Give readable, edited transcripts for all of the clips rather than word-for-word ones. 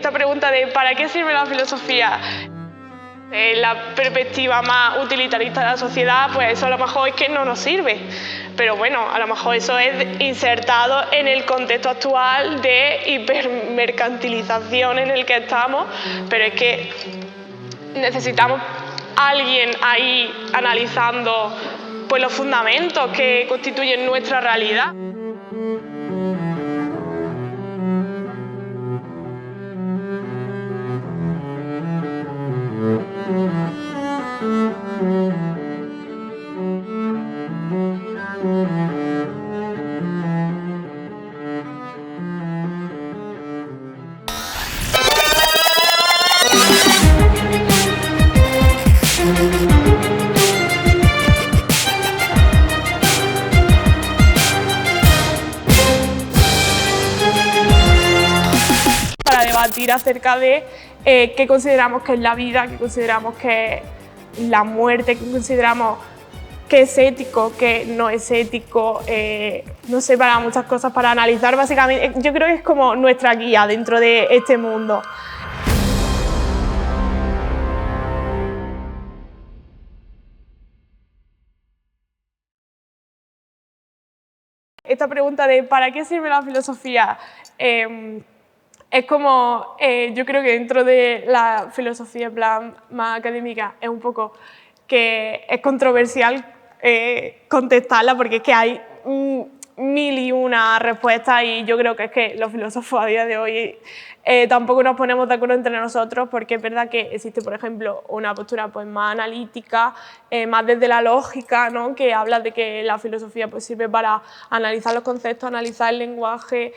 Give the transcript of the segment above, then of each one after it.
esta pregunta de ¿para qué sirve la filosofía? La perspectiva más utilitarista de la sociedad, pues eso a lo mejor es que no nos sirve. Pero bueno, a lo mejor eso es insertado en el contexto actual de hipermercantilización en el que estamos, pero es que necesitamos a alguien ahí analizando pues, los fundamentos que constituyen nuestra realidad. Para debatir acerca de qué consideramos que es la vida, qué consideramos que es la muerte, qué consideramos que es ético, que no es ético, no sé, para muchas cosas para analizar. Básicamente, yo creo que es como nuestra guía dentro de este mundo. Esta pregunta de ¿para qué sirve la filosofía? Es como, yo creo que dentro de la filosofía en plan más académica es un poco que es controversial contestarla porque es que hay mil y una respuestas y yo creo que es que los filósofos a día de hoy tampoco nos ponemos de acuerdo entre nosotros porque es verdad que existe, por ejemplo, una postura pues, más analítica, más desde la lógica, ¿no? Que habla de que la filosofía pues, sirve para analizar los conceptos, analizar el lenguaje,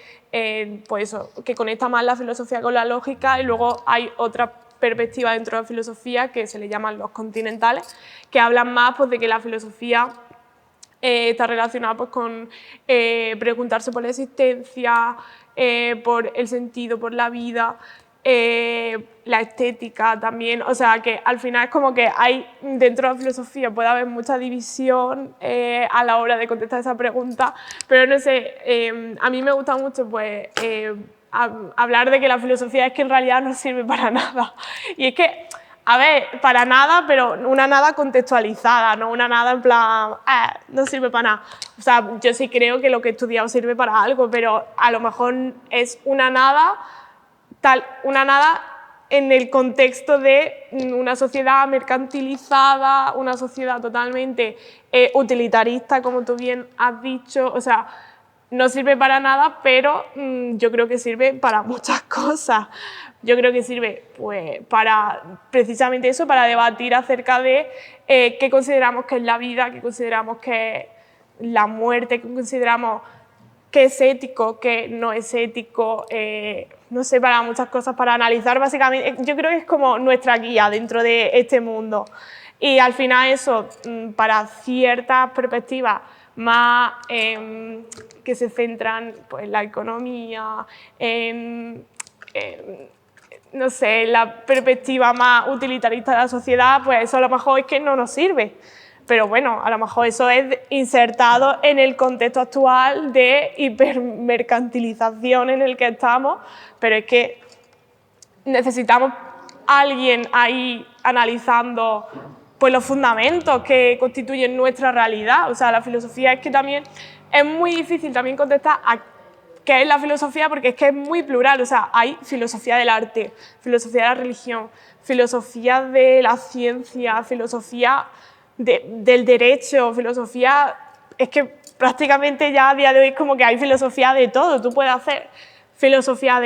pues eso, que conecta más la filosofía con la lógica y luego hay otra perspectiva dentro de la filosofía que se le llaman los continentales, que hablan más pues, de que la filosofía está relacionada pues, con preguntarse por la existencia, por el sentido, por la vida, la estética también, o sea que al final es como que hay dentro de la filosofía puede haber mucha división a la hora de contestar esa pregunta, pero no sé, a mí me gusta mucho pues hablar de que la filosofía es que en realidad no sirve para nada y es que a ver, para nada, pero una nada contextualizada, no una nada en plan, no sirve para nada. O sea, yo sí creo que lo que he estudiado sirve para algo, pero a lo mejor es una nada en el contexto de una sociedad mercantilizada, una sociedad totalmente utilitarista, como tú bien has dicho, o sea, no sirve para nada, pero yo creo que sirve para muchas cosas. Yo creo que sirve pues, para precisamente eso, para debatir acerca de qué consideramos que es la vida, qué consideramos que es la muerte, qué consideramos que es ético, que no es ético, no sé, para muchas cosas para analizar. Básicamente, yo creo que es como nuestra guía dentro de este mundo. Y al final eso, para ciertas perspectivas más que se centran pues, en la economía, no sé, la perspectiva más utilitarista de la sociedad, pues eso a lo mejor es que no nos sirve. Pero bueno, a lo mejor eso es insertado en el contexto actual de hipermercantilización en el que estamos, pero es que necesitamos a alguien ahí analizando pues, los fundamentos que constituyen nuestra realidad. O sea, la filosofía es que también es muy difícil también contestar a qué es la filosofía porque es que es muy plural. O sea, hay filosofía del arte, filosofía de la religión, filosofía de la ciencia, filosofía del derecho, filosofía... Es que prácticamente ya a día de hoy es como que hay filosofía de todo. Tú puedes hacer filosofía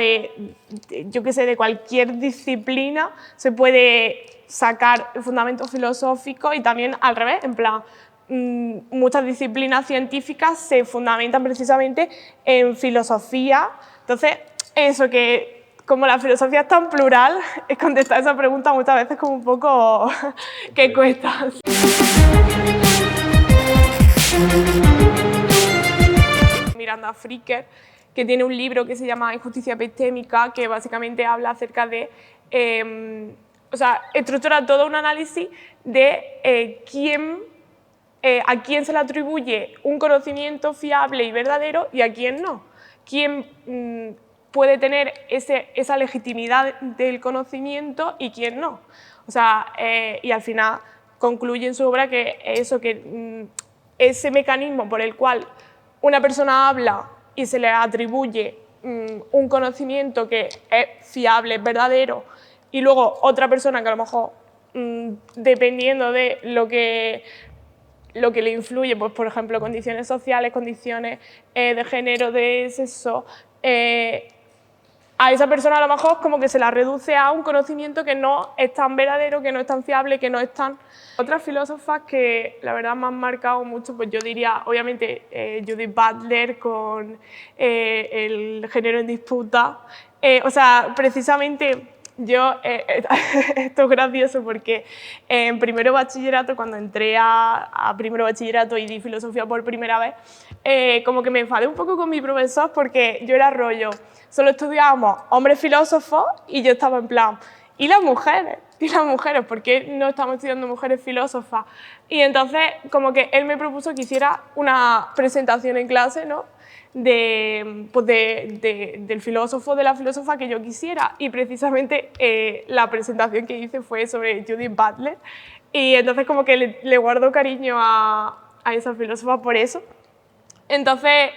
yo qué sé, de cualquier disciplina, se puede sacar fundamentos filosóficos y también al revés, en plan, muchas disciplinas científicas se fundamentan precisamente en filosofía. Entonces, eso que como la filosofía es tan plural, es contestar esa pregunta muchas veces como un poco que cuesta. Miranda Fricker, que tiene un libro que se llama Injusticia epistémica, que básicamente habla acerca de, o sea, estructura todo un análisis de a quién se le atribuye un conocimiento fiable y verdadero y a quién no. Quién puede tener esa legitimidad del conocimiento y quién no. O sea, y al final concluye en su obra que ese mecanismo por el cual una persona habla y se le atribuye un conocimiento que es fiable, es verdadero, y luego otra persona que a lo mejor, dependiendo de lo que le influye, pues, por ejemplo, condiciones sociales, condiciones de género, de sexo, a esa persona a lo mejor como que se la reduce a un conocimiento que no es tan verdadero, que no es tan fiable, que no es tan... Otras filósofas que la verdad me han marcado mucho, pues yo diría, obviamente, Judith Butler con el género en disputa. O sea, precisamente yo, esto es gracioso porque en primero bachillerato, cuando entré a primero bachillerato y di filosofía por primera vez, como que me enfadé un poco con mi profesor porque yo era rollo, solo estudiábamos hombres filósofos y yo estaba en plan, ¿y las mujeres? ¿Y las mujeres? ¿Por qué no estamos estudiando mujeres filósofas? Y entonces como que él me propuso que hiciera una presentación en clase, ¿no?, del filósofo, de la filósofa que yo quisiera, y precisamente la presentación que hice fue sobre Judith Butler, y entonces como que le guardo cariño a esa filósofa por eso. Entonces,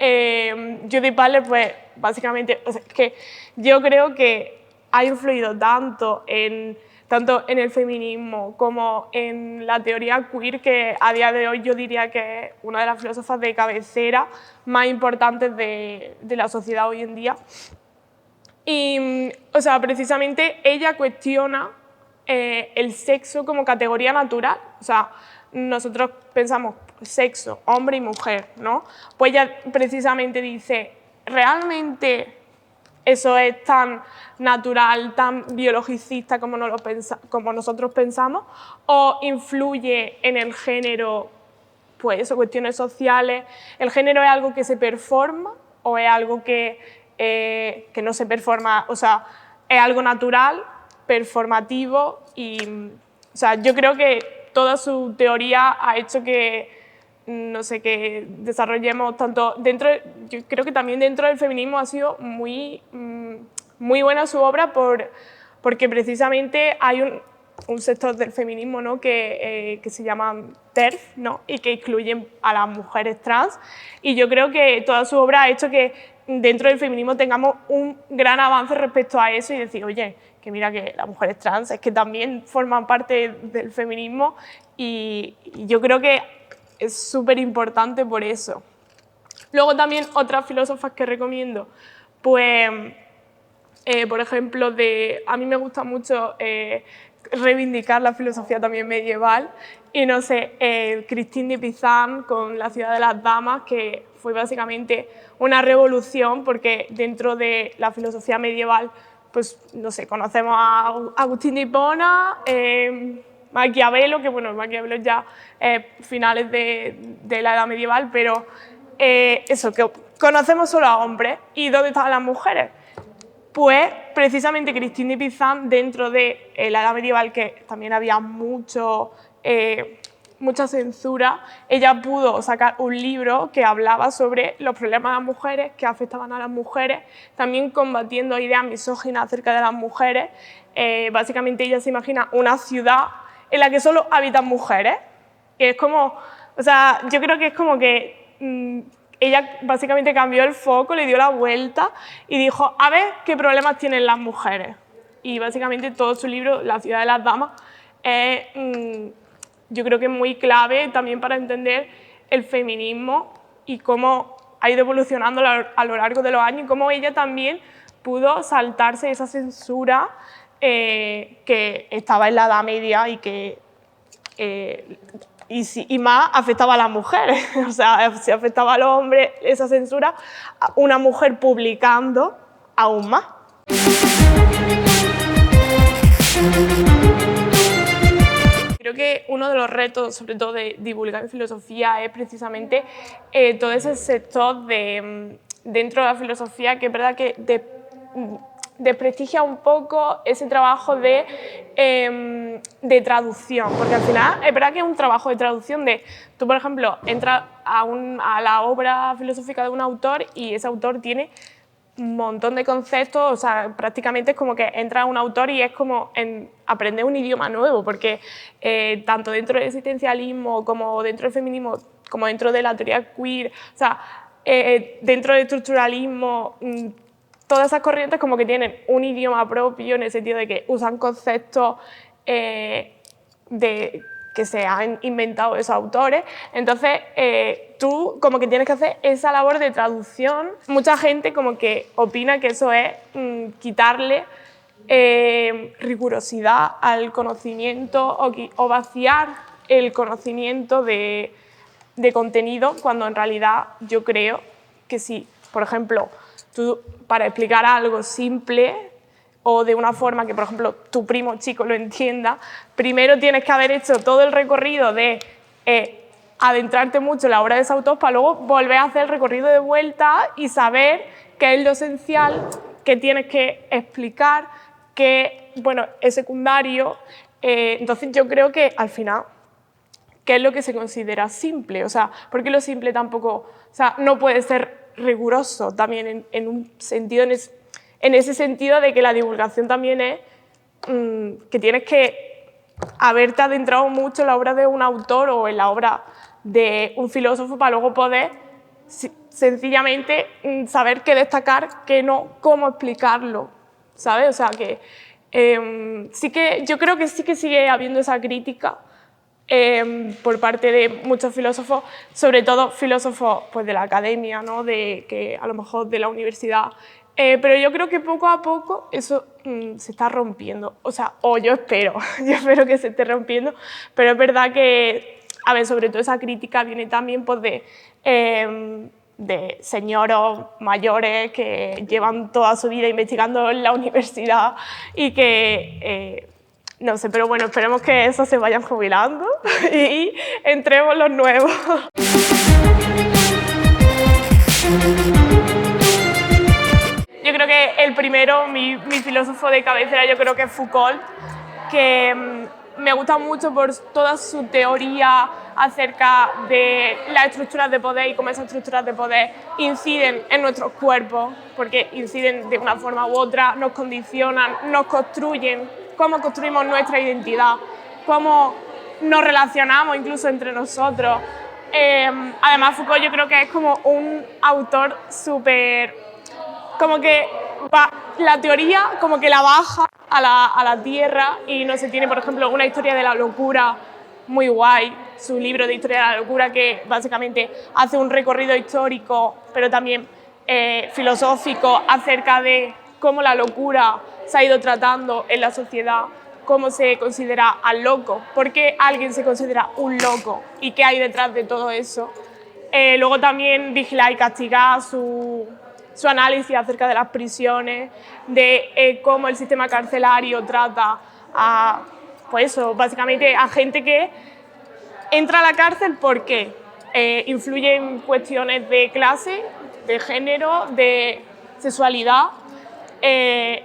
Judith Butler, pues básicamente, o sea, es que yo creo que ha influido tanto en el feminismo como en la teoría queer, que a día de hoy yo diría que es una de las filósofas de cabecera más importantes de la sociedad hoy en día. Y, o sea, precisamente ella cuestiona el sexo como categoría natural. O sea, nosotros pensamos sexo, hombre y mujer, ¿no? Pues ella precisamente dice, ¿realmente eso es tan natural, tan biologicista como nosotros pensamos? ¿O influye en el género, pues eso, cuestiones sociales? ¿El género es algo que se performa o es algo que no se performa? O sea, es algo natural, performativo y, o sea, yo creo que toda su teoría ha hecho que, no sé, que desarrollemos tanto dentro, yo creo que también dentro del feminismo ha sido muy buena su obra porque precisamente hay un sector del feminismo, ¿no?, que se llama TERF, ¿no?, y que incluyen a las mujeres trans, y yo creo que toda su obra ha hecho que dentro del feminismo tengamos un gran avance respecto a eso y decir, oye, que mira que las mujeres trans es que también forman parte del feminismo, y yo creo que es súper importante por eso. Luego también otras filósofas que recomiendo, pues, por ejemplo, a mí me gusta mucho reivindicar la filosofía también medieval, y no sé, Christine de Pizan con La ciudad de las damas, que fue básicamente una revolución porque dentro de la filosofía medieval, pues no sé, conocemos a Agustín de Hipona, Maquiavelo, que bueno, Maquiavelo ya finales de la edad medieval, pero eso, que conocemos solo a hombres. ¿Y dónde estaban las mujeres? Pues precisamente Christine de Pizan, dentro de la edad medieval, que también había mucha censura, ella pudo sacar un libro que hablaba sobre los problemas de las mujeres, que afectaban a las mujeres, también combatiendo ideas misóginas acerca de las mujeres. Básicamente ella se imagina una ciudad en la que solo habitan mujeres, que es como, o sea, yo creo que es como que ella básicamente cambió el foco, le dio la vuelta y dijo, a ver qué problemas tienen las mujeres. Y básicamente todo su libro, La ciudad de las damas, es, yo creo que es muy clave también para entender el feminismo y cómo ha ido evolucionando a lo largo de los años, y cómo ella también pudo saltarse esa censura que estaba en la Edad Media y que y más afectaba a las mujeres. O sea, si afectaba a los hombres esa censura, una mujer publicando aún más. Creo que uno de los retos, sobre todo de divulgar filosofía, es precisamente todo ese sector dentro de la filosofía, que es verdad que desprestigia un poco ese trabajo de traducción, porque al final es verdad que es un trabajo de traducción de, tú por ejemplo, entras a la obra filosófica de un autor y ese autor tiene un montón de conceptos, o sea, prácticamente es como que entra un autor y es como aprender un idioma nuevo, porque tanto dentro del existencialismo como dentro del feminismo, como dentro de la teoría queer, o sea, dentro del estructuralismo, todas esas corrientes como que tienen un idioma propio en el sentido de que usan conceptos que se han inventado esos autores. Entonces, tú como que tienes que hacer esa labor de traducción. Mucha gente como que opina que eso es quitarle rigurosidad al conocimiento o vaciar el conocimiento de contenido, cuando en realidad yo creo que sí. Por ejemplo, tú para explicar algo simple o de una forma que, por ejemplo, tu primo chico lo entienda, primero tienes que haber hecho todo el recorrido de adentrarte mucho en la obra de ese autor para luego volver a hacer el recorrido de vuelta y saber qué es lo esencial que tienes que explicar, que bueno, es secundario. Entonces yo creo que al final, ¿qué es lo que se considera simple? O sea, porque lo simple tampoco, o sea, no puede ser riguroso también en un sentido, en ese sentido de que la divulgación también es que tienes que haberte adentrado mucho en la obra de un autor o en la obra de un filósofo para luego poder sencillamente saber qué destacar, qué no, cómo explicarlo, ¿sabes? O sea, que sí que yo creo que sí que sigue habiendo esa crítica por parte de muchos filósofos, sobre todo filósofos pues, de la academia, ¿no? Que a lo mejor de la universidad, pero yo creo que poco a poco eso se está rompiendo, o sea, o yo espero que se esté rompiendo, pero es verdad que, a ver, sobre todo esa crítica viene también pues, de señoros mayores que llevan toda su vida investigando en la universidad y que no sé, pero bueno, esperemos que esos se vayan jubilando y entremos los nuevos. Yo creo que el primero, mi filósofo de cabecera, yo creo que es Foucault, que me gusta mucho por toda su teoría acerca de las estructuras de poder y cómo esas estructuras de poder inciden en nuestros cuerpos, porque inciden de una forma u otra, nos condicionan, nos construyen, cómo construimos nuestra identidad, cómo nos relacionamos incluso entre nosotros. Además, Foucault yo creo que es como un autor súper... como que la teoría como que la baja a la tierra y no se tiene, por ejemplo, una historia de la locura muy guay, su libro de historia de la locura que básicamente hace un recorrido histórico, pero también filosófico acerca de cómo la locura se ha ido tratando en la sociedad, cómo se considera al loco, por qué alguien se considera un loco y qué hay detrás de todo eso. Luego también Vigilar y castigar, su análisis acerca de las prisiones, de cómo el sistema carcelario trata a, pues eso, básicamente a gente que entra a la cárcel porque influye en cuestiones de clase, de género, de sexualidad.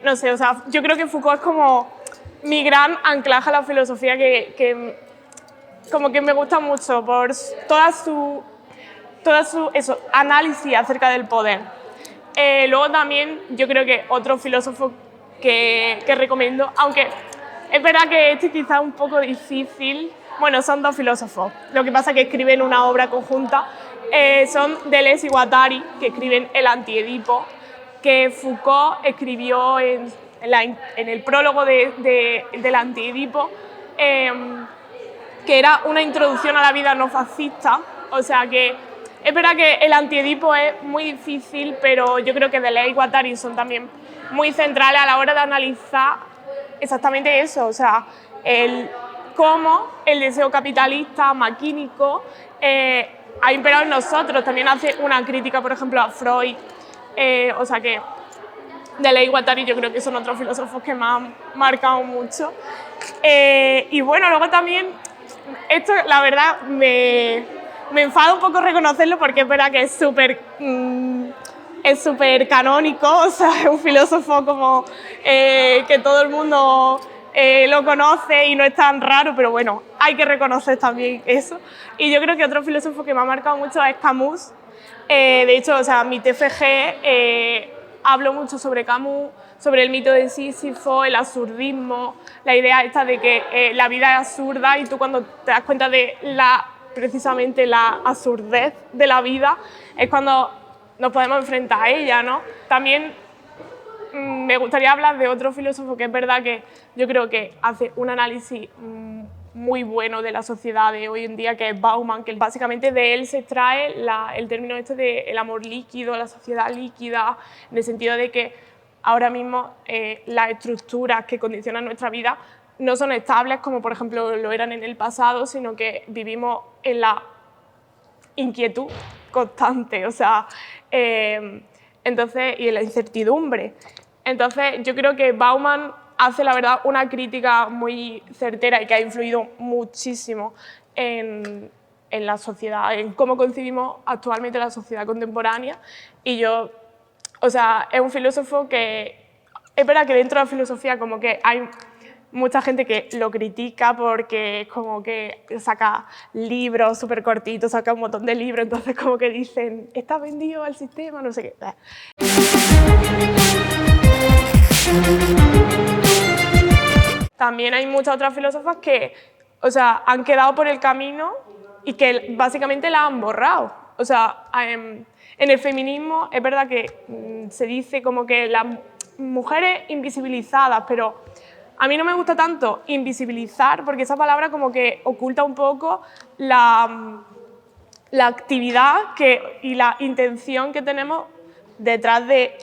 No sé, o sea, yo creo que Foucault es como mi gran anclaje a la filosofía que como que me gusta mucho por toda su análisis acerca del poder. Luego también yo creo que otro filósofo que recomiendo, aunque es verdad que este quizá es un poco difícil, bueno, son dos filósofos, lo que pasa es que escriben una obra conjunta, son Deleuze y Guattari, que escriben El Antiedipo, que Foucault escribió en el prólogo del Antiedipo, que era una introducción a la vida no fascista, o sea que es verdad que el Antiedipo es muy difícil, pero yo creo que Deleuze y Guattari son también muy centrales a la hora de analizar exactamente eso, o sea, cómo el deseo capitalista, maquínico, ha imperado en nosotros. También hace una crítica, por ejemplo, a Freud, o sea que Deleuze y Guattari yo creo que son otros filósofos que me han marcado mucho. Y bueno, luego también, esto la verdad me enfada un poco reconocerlo porque es verdad que es súper canónico, o sea, es un filósofo como que todo el mundo lo conoce y no es tan raro, pero bueno, hay que reconocer también eso. Y yo creo que otro filósofo que me ha marcado mucho es Camus. De hecho, o sea, mi TFG hablo mucho sobre Camus, sobre el mito de Sísifo, el absurdismo, la idea esta de que la vida es absurda y tú cuando te das cuenta de precisamente la absurdez de la vida es cuando nos podemos enfrentar a ella, ¿no? También me gustaría hablar de otro filósofo que es verdad que yo creo que hace un análisis muy bueno de la sociedad de hoy en día, que es Bauman, que básicamente de él se extrae el término este del amor líquido, la sociedad líquida, en el sentido de que ahora mismo las estructuras que condicionan nuestra vida no son estables como por ejemplo lo eran en el pasado, sino que vivimos en la inquietud constante, o sea, entonces, y en la incertidumbre. Entonces, yo creo que Bauman hace, la verdad, una crítica muy certera y que ha influido muchísimo en la sociedad, en cómo concebimos actualmente la sociedad contemporánea. Y yo, o sea, es un filósofo que, es verdad que dentro de la filosofía como que hay mucha gente que lo critica porque es como que saca libros súper cortitos, saca un montón de libros, entonces como que dicen, está vendido al sistema, no sé qué. También hay muchas otras filósofas que, o sea, han quedado por el camino y que básicamente la han borrado. O sea, en el feminismo es verdad que se dice como que las mujeres invisibilizadas, pero a mí no me gusta tanto invisibilizar porque esa palabra como que oculta un poco la actividad y la intención que tenemos detrás de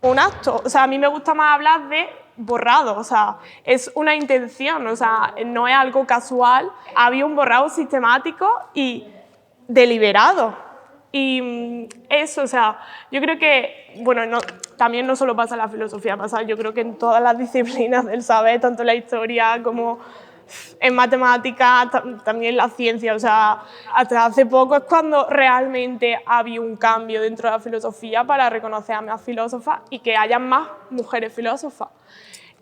un acto. O sea, a mí me gusta más hablar de borrado, o sea, es una intención, o sea, no es algo casual. Había un borrado sistemático y deliberado. Y eso, o sea, yo creo que, bueno, también no solo pasa en la filosofía, pasa yo creo que en todas las disciplinas del saber, tanto en la historia como en matemáticas, también en la ciencia, o sea, hasta hace poco es cuando realmente ha habido un cambio dentro de la filosofía para reconocer a más filósofas y que haya más mujeres filósofas.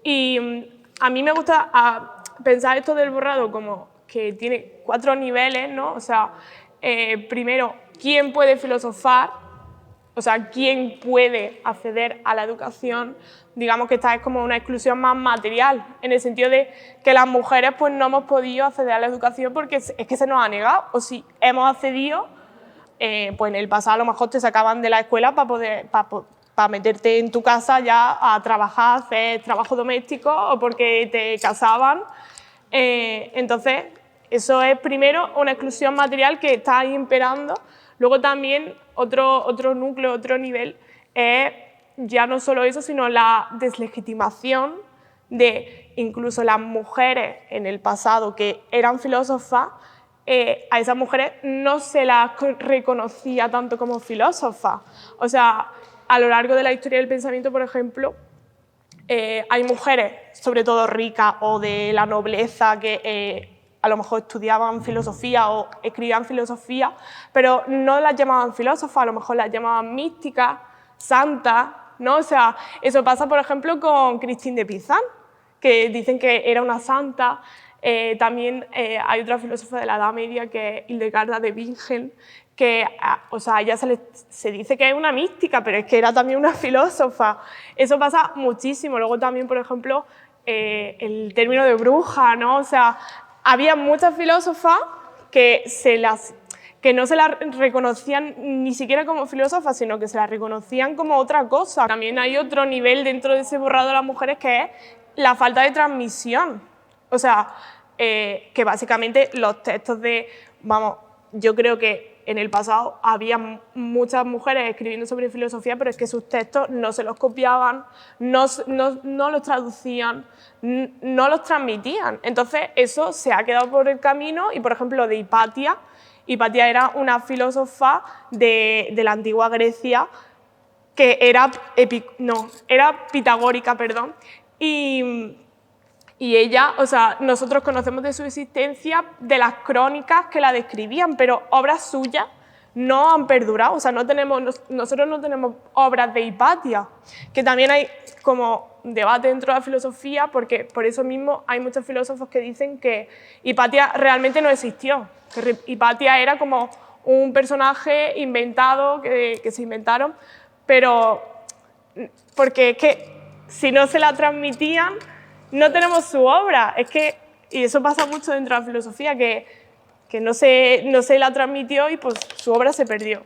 Y a mí me gusta pensar esto del borrado como que tiene 4 niveles, ¿no? O sea, primero, ¿quién puede filosofar? O sea, ¿quién puede acceder a la educación? Digamos que esta es como una exclusión más material, en el sentido de que las mujeres pues, no hemos podido acceder a la educación porque es que se nos ha negado, o si hemos accedido, pues en el pasado a lo mejor te sacaban de la escuela para meterte en tu casa ya a trabajar, hacer trabajo doméstico o porque te casaban. Entonces, eso es primero una exclusión material que está ahí imperando. Luego también otro núcleo, otro nivel es ya no solo eso, sino la deslegitimación de incluso las mujeres en el pasado que eran filósofas, a esas mujeres no se las reconocía tanto como filósofas. O sea, a lo largo de la historia del pensamiento, por ejemplo, hay mujeres, sobre todo ricas o de la nobleza, que a lo mejor estudiaban filosofía o escribían filosofía, pero no las llamaban filósofas, a lo mejor las llamaban místicas, santas, ¿no? O sea, eso pasa, por ejemplo, con Christine de Pizan, que dicen que era una santa. También hay otra filósofa de la Edad Media, que es Hildegarda de Bingen, que o sea, a ella se dice que es una mística, pero es que era también una filósofa. Eso pasa muchísimo. Luego también, por ejemplo, el término de bruja, ¿no? O sea, había muchas filósofas que no se las reconocían ni siquiera como filósofas, sino que se las reconocían como otra cosa. También hay otro nivel dentro de ese borrado de las mujeres que es la falta de transmisión. O sea, que básicamente los textos yo creo que en el pasado había muchas mujeres escribiendo sobre filosofía, pero es que sus textos no se los copiaban, no los traducían, no los transmitían. Entonces eso se ha quedado por el camino y, por ejemplo, de Hipatia. Hipatia era una filósofa de la antigua Grecia que era pitagórica, perdón, y ella, o sea, nosotros conocemos de su existencia de las crónicas que la describían, pero obras suyas no han perdurado, o sea, nosotros no tenemos obras de Hipatia, que también hay como debate dentro de la filosofía, porque por eso mismo hay muchos filósofos que dicen que Hipatia realmente no existió, que Hipatia era como un personaje inventado, que se inventaron, pero porque es que si no se la transmitían, no tenemos su obra. Es que, y eso pasa mucho dentro de la filosofía, que no se la transmitió y pues su obra se perdió.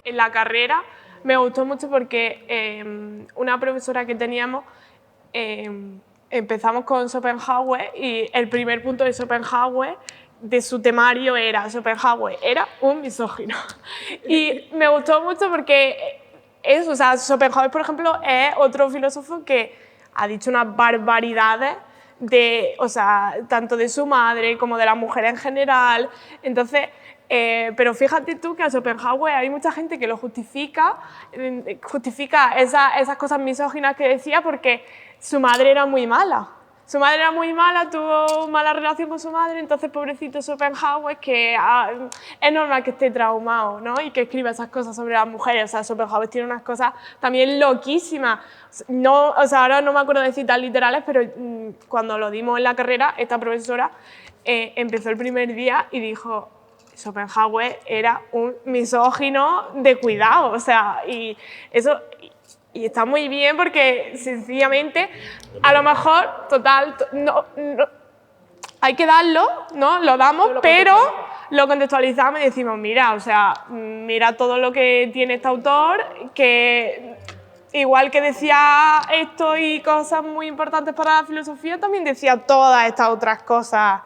En la carrera me gustó mucho porque una profesora que teníamos, empezamos con Schopenhauer y el primer punto de Schopenhauer de su temario era Schopenhauer era un misógino. Y me gustó mucho porque eso, o sea, Schopenhauer, por ejemplo, es otro filósofo que ha dicho unas barbaridades o sea, tanto de su madre como de la mujer en general. Entonces, pero fíjate tú que a Schopenhauer hay mucha gente que lo justifica esas cosas misóginas que decía porque su madre era muy mala. Su madre era muy mala, tuvo mala relación con su madre, entonces pobrecito Schopenhauer, que es normal que esté traumado, ¿no? Y que escriba esas cosas sobre las mujeres. O sea, Schopenhauer tiene unas cosas también loquísimas. No, o sea, ahora no me acuerdo de citas literales, pero cuando lo dimos en la carrera, esta profesora empezó el primer día y dijo: Schopenhauer era un misógino de cuidado, o sea, y eso... Y está muy bien porque, sencillamente, a lo mejor, total, hay que darlo, ¿no? Lo damos, pero lo contextualizamos y decimos, mira, o sea, mira todo lo que tiene este autor, que igual que decía esto y cosas muy importantes para la filosofía, también decía todas estas otras cosas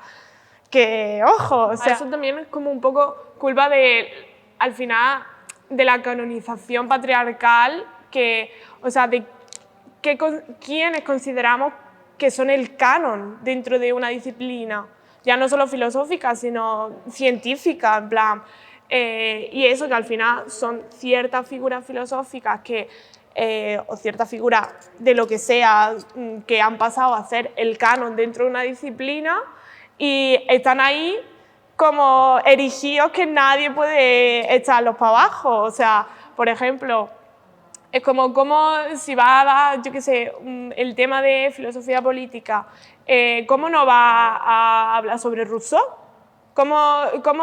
que, ojo, o sea, eso también es como un poco culpa de, al final, de la canonización patriarcal, o sea, de quiénes consideramos que son el canon dentro de una disciplina, ya no solo filosófica, sino científica, en plan, y eso que al final son ciertas figuras filosóficas o ciertas figuras de lo que sea que han pasado a ser el canon dentro de una disciplina y están ahí como erigidos que nadie puede echarlos para abajo. O sea, por ejemplo, es como si va a dar, yo qué sé, el tema de filosofía política, ¿cómo no va a hablar sobre Rousseau? ¿Cómo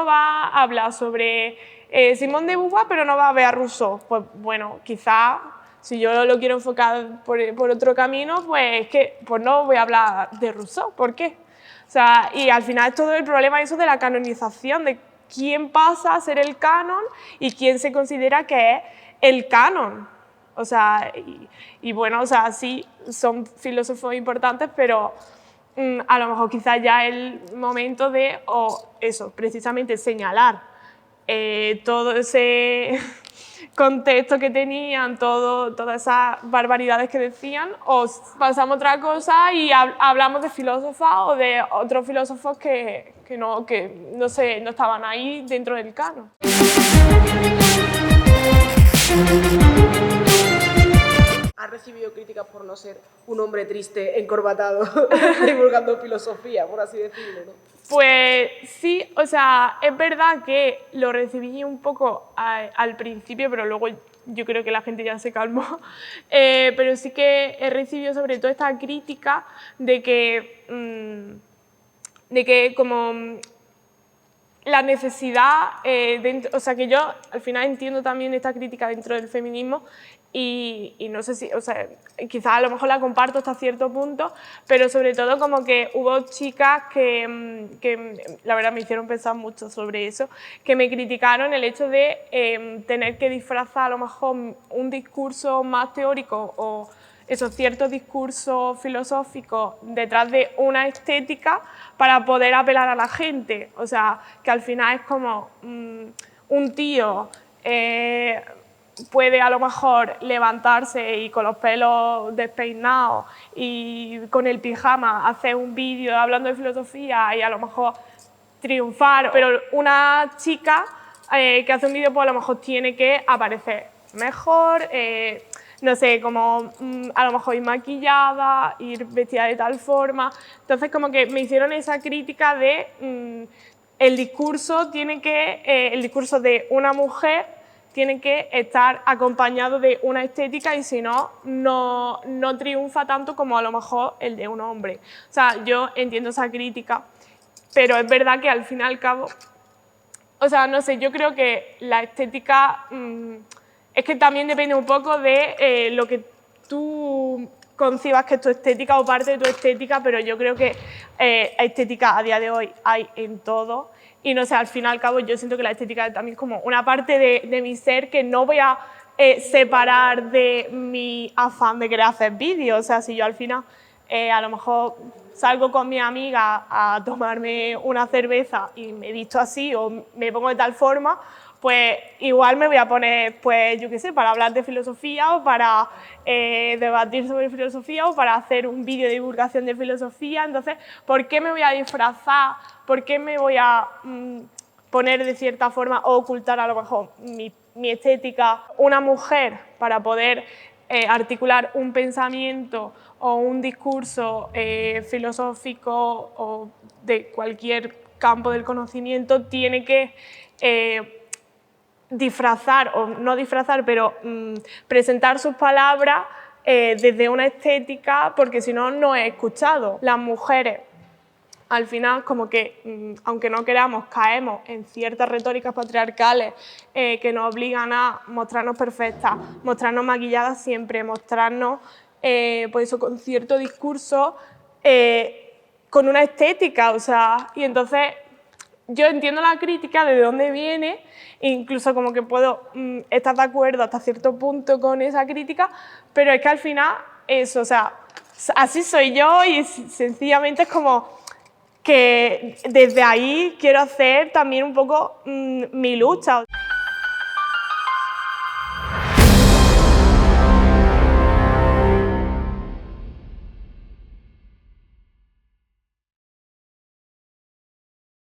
va a hablar sobre Simone de Beauvoir, pero no va a ver a Rousseau? Pues bueno, quizás, si yo lo quiero enfocar por otro camino, pues es que pues no voy a hablar de Rousseau. ¿Por qué? O sea, y al final es todo el problema eso de la canonización, de quién pasa a ser el canon y quién se considera que es el canon. O sea, y bueno, o sea, sí, son filósofos importantes, pero a lo mejor quizás ya es el momento de, eso, precisamente señalar todo ese contexto que tenían, todas esas barbaridades que decían, o pasamos a otra cosa y hablamos de filósofas o de otros filósofos que no estaban ahí dentro del canon. ¿Has recibido críticas por no ser un hombre triste, encorbatado, divulgando filosofía, por así decirlo, ¿no? Pues sí, o sea, es verdad que lo recibí un poco al principio, pero luego yo creo que la gente ya se calmó. Pero sí que he recibido sobre todo esta crítica de que como la necesidad, o sea, que yo al final entiendo también esta crítica dentro del feminismo y no sé si, o sea, quizás a lo mejor la comparto hasta cierto punto, pero sobre todo como que hubo chicas que la verdad me hicieron pensar mucho sobre eso, que me criticaron el hecho de tener que disfrazar a lo mejor un discurso más teórico o esos ciertos discursos filosóficos detrás de una estética para poder apelar a la gente. O sea, que al final es como un tío puede a lo mejor levantarse y con los pelos despeinados y con el pijama hacer un vídeo hablando de filosofía y a lo mejor triunfar, pero una chica que hace un vídeo pues a lo mejor tiene que aparecer mejor, no sé, como a lo mejor ir maquillada, ir vestida de tal forma. Entonces como que me hicieron esa crítica de el discurso de una mujer tiene que estar acompañado de una estética y si no, no triunfa tanto como a lo mejor el de un hombre. O sea, yo entiendo esa crítica, pero es verdad que al fin y al cabo, O sea, no sé, yo creo que la estética es que también depende un poco de lo que tú concibas que es tu estética o parte de tu estética, pero yo creo que estética a día de hoy hay en todo. Y no sé, al fin y al cabo yo siento que la estética también es como una parte de mi ser que no voy a separar de mi afán de querer hacer vídeos. O sea, si yo al final a lo mejor salgo con mi amiga a tomarme una cerveza y me visto así o me pongo de tal forma, pues igual me voy a poner, pues yo qué sé, para hablar de filosofía o para debatir sobre filosofía o para hacer un vídeo de divulgación de filosofía. Entonces, ¿por qué me voy a disfrazar? ¿Por qué me voy a poner de cierta forma o ocultar a lo mejor mi estética? Una mujer, para poder articular un pensamiento o un discurso filosófico o de cualquier campo del conocimiento, tiene que disfrazar, o no disfrazar, pero presentar sus palabras desde una estética, porque si no, no es escuchado. Las mujeres, al final, como que, aunque no queramos, caemos en ciertas retóricas patriarcales que nos obligan a mostrarnos perfectas, mostrarnos maquilladas siempre, mostrarnos, pues eso, con cierto discurso, con una estética, o sea, y entonces yo entiendo la crítica de dónde viene, incluso como que puedo estar de acuerdo hasta cierto punto con esa crítica, pero es que al final eso, o sea, así soy yo y sencillamente es como que desde ahí quiero hacer también un poco mi lucha.